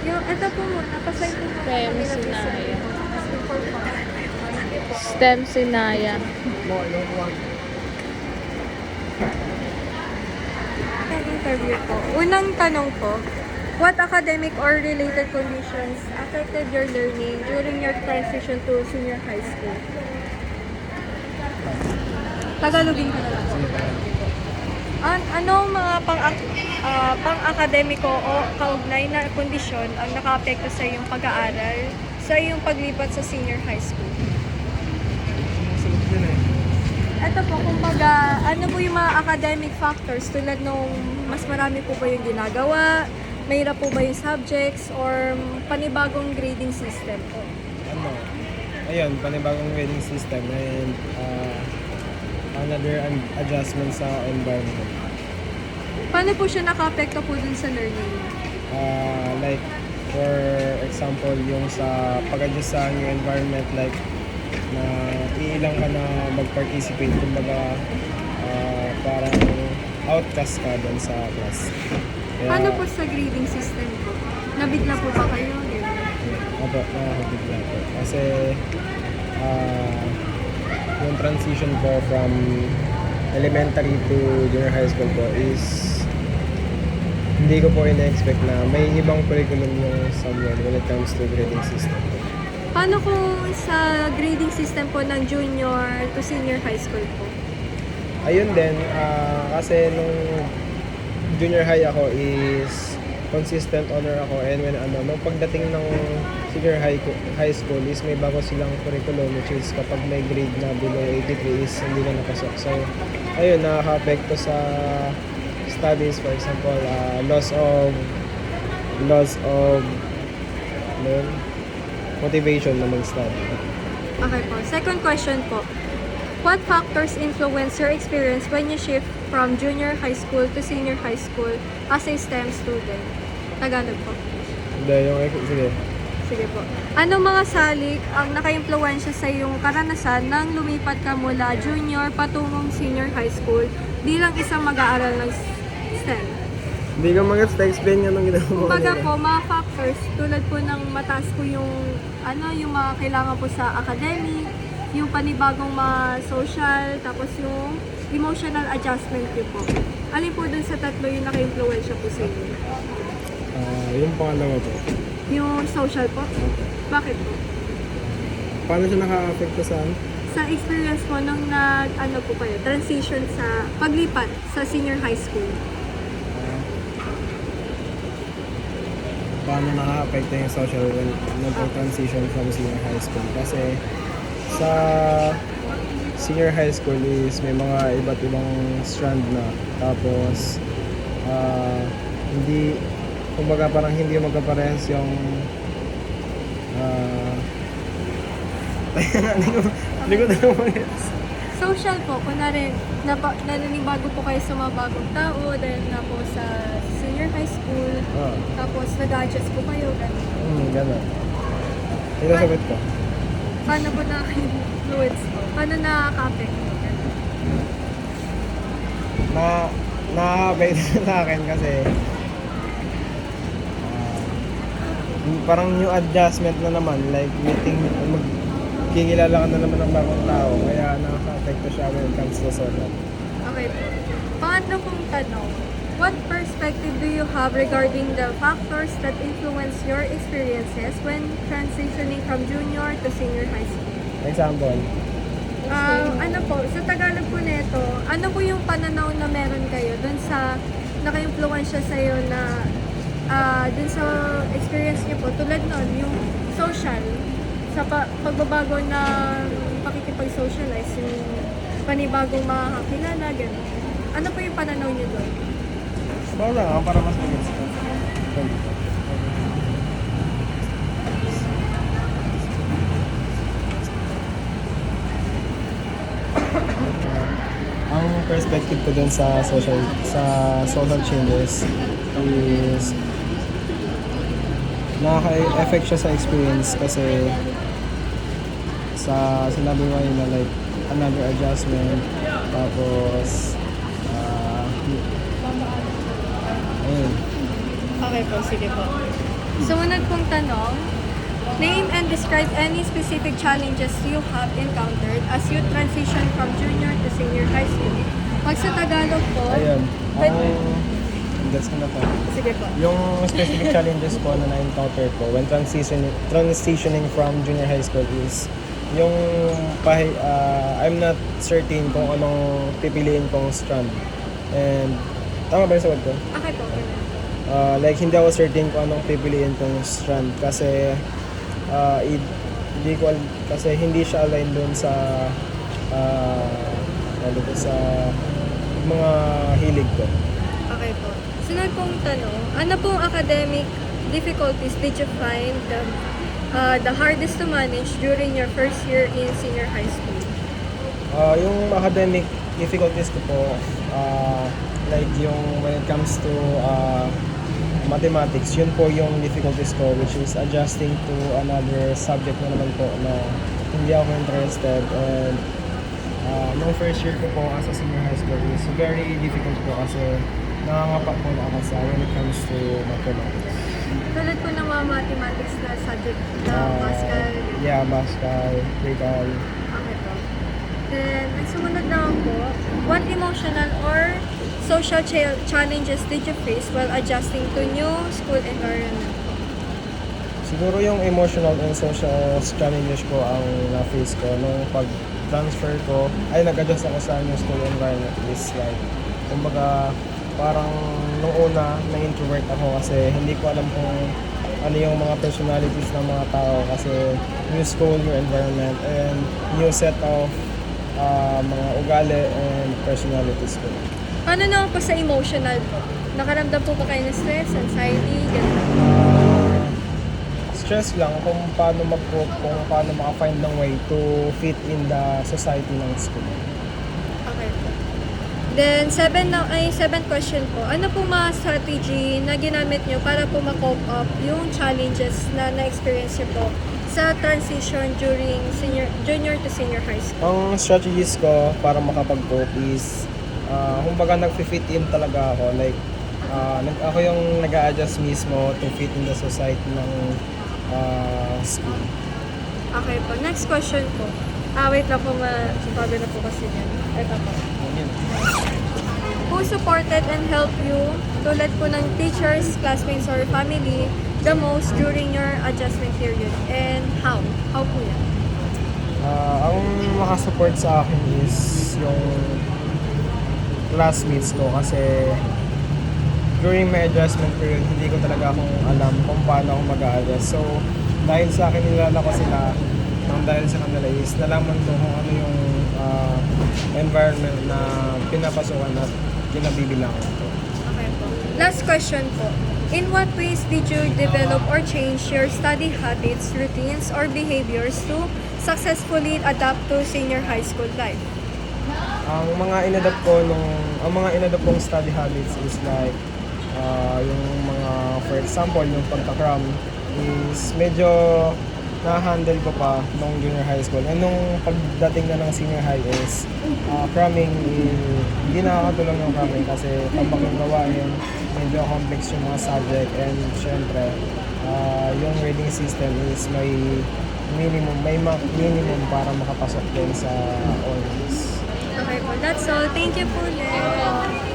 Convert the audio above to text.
Yung, ito po muna, pasay po muna STEM kami na Sinaya. for fun. Thank you po. STEM Sinaya. Ang interview po. Unang tanong po, what academic or related conditions affected your learning during your transition to senior high school? Tagalogin ka na lang. Ano mga pang-akademiko o kaugnay na kondisyon ang nakaapekto sa iyong pag-aaral sa iyong paglipat sa senior high school? Ito po, kumbaga, ano po yung mga academic factors tulad nung mas marami po ba yung ginagawa, mahirap po ba yung subjects, or panibagong grading system po? Ayun, panibagong grading system and another adjustment sa environment. Paano po siya naka-apekto po dun sa learning? Like, for example, yung sa pag-adjust sa new environment, like, na iilang ka na mag-participate, kumbaga parang outcast ka dun sa class. Paano po sa grading system po? Nabigla po ba kayo? Opo, nakakabigla po. Kasi yung transition po from elementary to junior high school po is hindi ko po ina-expect na may ibang curriculum yung somewhere when it comes to grading system. Paano kung sa grading system po ng junior to senior high school po? Ayun din, kasi nung junior high ako is consistent honor ako, and when nung pagdating ng senior high school is may bago silang curriculum, which is kapag may grade na below 83 is hindi na napasok. So ayun, nakaka-apekto sa studies, for example, loss of motivation na mag-study. Okay po. Second question po. What factors influence your experience when you shift from junior high school to senior high school as a STEM student? Tagalog po. Hindi, sige. Sige po. Anong mga salik ang naka-impluwensya sa iyong karanasan nang lumipat ka mula junior patungong senior high school bilang isang mag-aaral ng STEM? Hindi ka mag-explain yan ng ginagawa mo. Kumbaga po, mga factors tulad po ng mataas po yung yung mga kailangan po sa academic, yung panibagong mga social, tapos yung emotional adjustment niyo po. Alin po dun sa tatlo yung naka-influensya po sa inyo? Yung pangalawa po. Yung social po? Bakit po? Paano siya nakaka-apekto sa Sa experience po nung po kayo, transition sa paglipat sa senior high school. paano nakaka-apekto yung social when nag-transition from senior high school? Kasi sa senior high school is may mga iba't ibang strand na, tapos hindi, kumbaga parang hindi magkaparehas yung hindi ko na mag-gets. Social po, kunwari, naninibago po kayo sa mga bagong tao dahil na po sa senior high school, tapos nag-adjust po kayo, gano'n. Gano'n. Ito sagot ko. Paano po na-influence po? Paano nakaka-apekto? Nakaka-apekto sa akin kasi parang new adjustment na naman, like magkikilala ka na naman ng bagong tao, kaya nakaka-apekto siya when it comes to social. Okay po. Paano kung tanong, what perspective do you have regarding the factors that influence your experiences when transitioning from junior to senior high school? Example? Ano po, sa Tagalog po nito, ano po yung pananaw na meron kayo dun sa naka-influensya sa'yo na dun sa experience niyo po, tulad nun, yung social, sa pagbabago na pakikipag-socialize, yung panibagong makakakilala, gano'n. Ano po yung pananaw niyo doon? Para mas mag-gets ko. Ang perspective ko dun sa social changes is nakaka-effect siya sa experience kasi sa sinabi mo na like another adjustment, tapos ayun. Okay po, sige po. Sumunod pong tanong, name and describe any specific challenges you have encountered as you transition from junior to senior high school. Pag sa Tagalog po, Ayun. pwede- Gets ko na to. sige po. Yung specific challenges ko na na-encounter ko when transitioning from junior high school is yung I'm not certain kung anong pipiliin kong strand. And tama ba yung sagot ko? Okay po. Like hindi ako certain kung anong pipiliin kong strand kasi hindi ko kasi hindi siya aligned doon sa sa mga hilig ko. Okay po. Sunod pong tanong, ano pong academic difficulties did you find the hardest to manage during your first year in senior high school? Yung academic difficulties ko po, like yung when it comes to mathematics, yun po yung difficulties ko, which is adjusting to another subject na naman po na hindi ako interested. And nung first year ko po as a senior high school is very difficult po kasi nangangapa po na ako sa when it comes to mathematics. Tulad po ng mga mathematics na subject na Pascal. Yeah, Pascal, Recall. Okay po. Then, ang sumunod naman po, what emotional or social challenges did you face while adjusting to new school environment? Siguro yung emotional and social challenges ko ang na-face ko nung pag-transfer ko, ay nag-adjust ako sa new school environment is like, kumbaga, parang nung una, na-introvert ako kasi hindi ko alam kung ano yung mga personalities ng mga tao kasi new school, new environment, and new set of mga ugali and personalities ko. Paano naman po sa emotional po? Nakaramdam po ba kayo ng stress, anxiety, gano'n? Stress lang kung paano mag-cope, kung paano maka-find ng way to fit in the society ng school. Okay po. Then, seventh question po. Ano po mga strategy na ginamit nyo para po ma-cope up yung challenges na na-experience nyo po sa transition during junior to senior high school? Ang strategies ko para makapag-cope is, kumbaga nag-fit in talaga ako. Like, ako yung nag-a-adjust mismo to fit in the society ng school. Okay po. Next question po. Wait lang po, sabi na po kasi yan. Ito po. Who supported and helped you, tulad po ng teachers, classmates, or family, the most during your adjustment period? And how? How po yan? Ang makasupport sa akin is yung classmates ko kasi during my adjustment period, hindi ko talaga akong alam kung paano ako mag-a-adjust. So, dahil sa akin nilala ko sila, nang dahil sa kanila is nalaman ko kung ano yung environment na pinapasukan at kinabibilangan ko. Okay po. Last question po. In what ways did you develop or change your study habits, routines, or behaviors to successfully adapt to senior high school life? Ang mga inadapt kong study habits is like yung mga, for example, yung pagka-cram is medyo na-handle ko pa nung junior high school. And nung pagdating na ng senior high is cramming, hindi nakakatulong yung cramming kasi tambak yung gawain, medyo complex yung mga subject, and syempre yung grading system is may minimum para makapasok din sa honors. Okay po. That's all. Thank you po, Len.